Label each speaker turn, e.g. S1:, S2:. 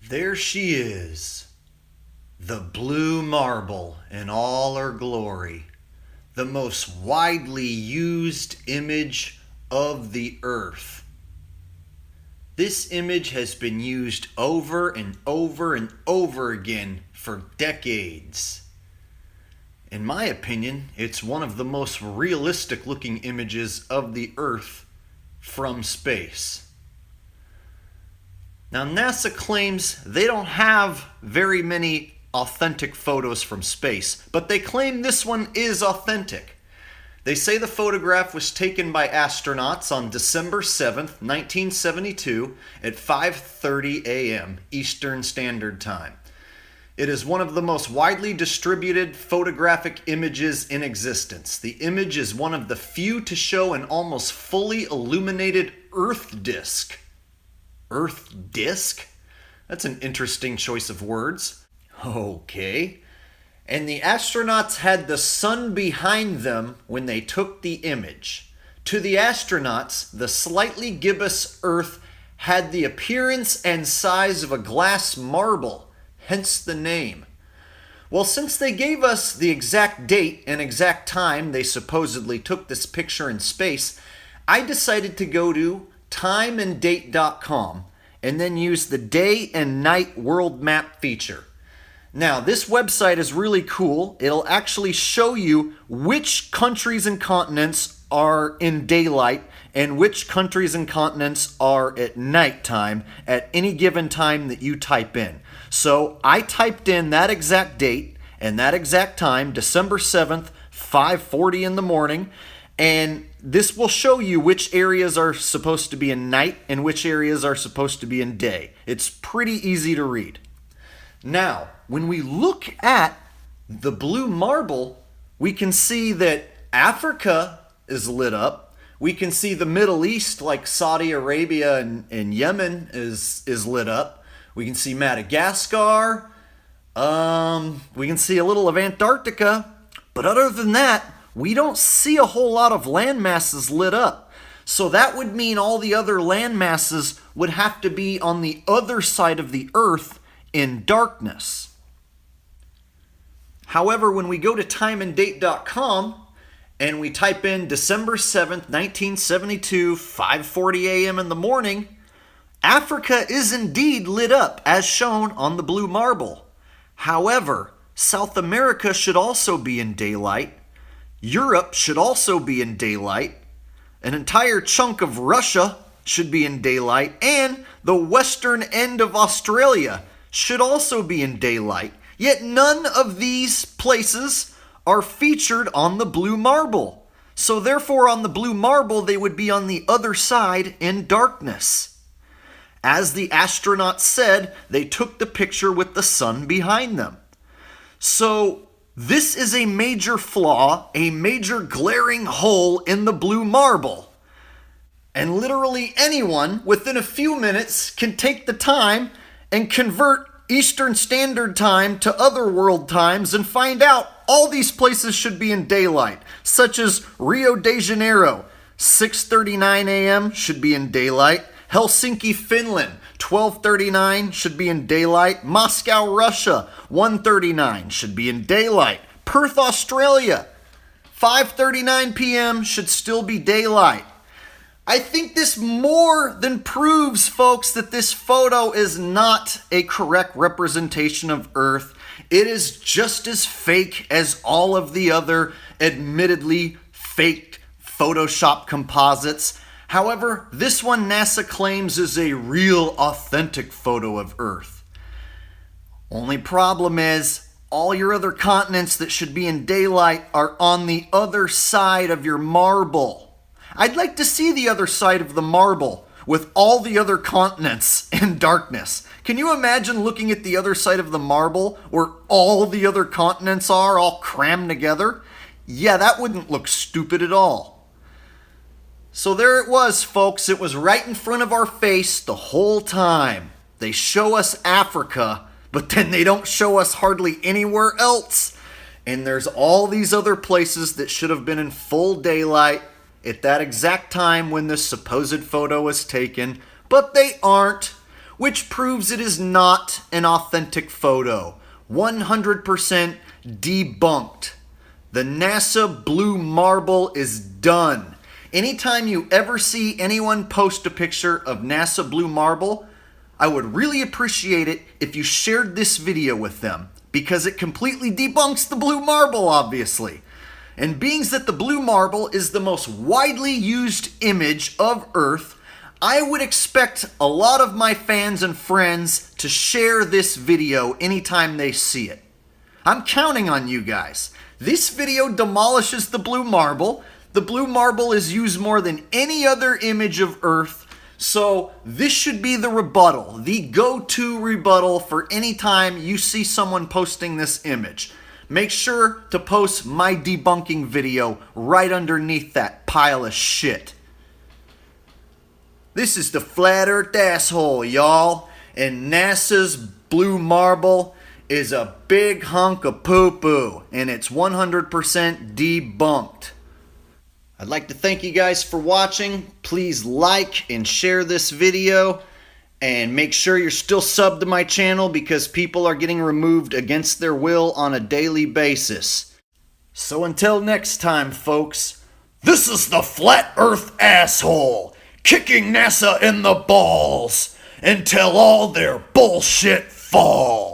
S1: There she is, the blue marble in all her glory, the most widely used image of the earth. This image has been used over and over and over again for decades. In my opinion, it's one of the most realistic looking images of the earth from space. Now, NASA claims they don't have very many authentic photos from space, but they claim this one is authentic. They say the photograph was taken by astronauts on December 7th, 1972 at 5:30 a.m. Eastern Standard Time. It is one of the most widely distributed photographic images in existence. The image is one of the few to show an almost fully illuminated Earth disk. Earth disk? That's an interesting choice of words. Okay. And the astronauts had the sun behind them when they took the image. To the astronauts, the slightly gibbous Earth had the appearance and size of a glass marble, hence the name. Well, since they gave us the exact date and exact time they supposedly took this picture in space, I decided to go to timeanddate.com and then use the day and night world map feature. Now, this website is really cool. It'll actually show you which countries and continents are in daylight and which countries and continents are at nighttime at any given time that you type in. So I typed in that exact date and that exact time, December 7th, 5:40 in the morning, and this will show you which areas are supposed to be in night and which areas are supposed to be in day. It's pretty easy to read. Now, when we look at the blue marble, we can see that Africa is lit up. We can see the Middle East, like Saudi Arabia and Yemen, is lit up. We can see Madagascar. We can see a little of Antarctica. But other than that, we don't see a whole lot of land masses lit up. So that would mean all the other land masses would have to be on the other side of the Earth in darkness. However, when we go to timeanddate.com and we type in December 7th, 1972, 5:40 a.m. in the morning, Africa is indeed lit up as shown on the blue marble. However, South America should also be in daylight. Europe should also be in daylight. An entire chunk of Russia should be in daylight, and the western end of Australia should also be in daylight. Yet none of these places are featured on the blue marble. So therefore, on the blue marble, they would be on the other side in darkness. As the astronauts said, they took the picture with the sun behind them. So this is a major flaw, a major glaring hole in the blue marble. And literally anyone within a few minutes can take the time and convert Eastern Standard Time to other world times and find out all these places should be in daylight, such as Rio de Janeiro, 6:39 a.m. should be in daylight. Helsinki, Finland, 12:39 should be in daylight. Moscow, Russia, 1:39 should be in daylight. Perth, Australia, 5:39 p.m. should still be daylight. I think this more than proves, folks, that this photo is not a correct representation of Earth. It is just as fake as all of the other admittedly faked Photoshop composites. However, this one NASA claims is a real authentic photo of Earth. Only problem is, all your other continents that should be in daylight are on the other side of your marble. I'd like to see the other side of the marble with all the other continents in darkness. Can you imagine looking at the other side of the marble where all the other continents are all crammed together? Yeah, that wouldn't look stupid at all. So there it was, folks. It was right in front of our face the whole time. They show us Africa, but then they don't show us hardly anywhere else. And there's all these other places that should have been in full daylight at that exact time when this supposed photo was taken, but they aren't. which proves it is not an authentic photo. 100% debunked. The NASA blue marble is done. Anytime you ever see anyone post a picture of NASA blue marble, I would really appreciate it if you shared this video with them, because it completely debunks the blue marble, obviously. And being that the blue marble is the most widely used image of Earth, I would expect a lot of my fans and friends to share this video anytime they see it. I'm counting on you guys. This video demolishes the blue marble. The blue marble is used more than any other image of Earth, so this should be the rebuttal, the go-to rebuttal for any time you see someone posting this image. Make sure to post my debunking video right underneath that pile of shit. This is the Flat Earth Asshole, y'all, and NASA's blue marble is a big hunk of poo-poo, and it's 100% debunked. I'd like to thank you guys for watching. Please like and share this video. And make sure you're still subbed to my channel, because people are getting removed against their will on a daily basis. So until next time, folks, this is the Flat Earth Asshole, kicking NASA in the balls until all their bullshit falls.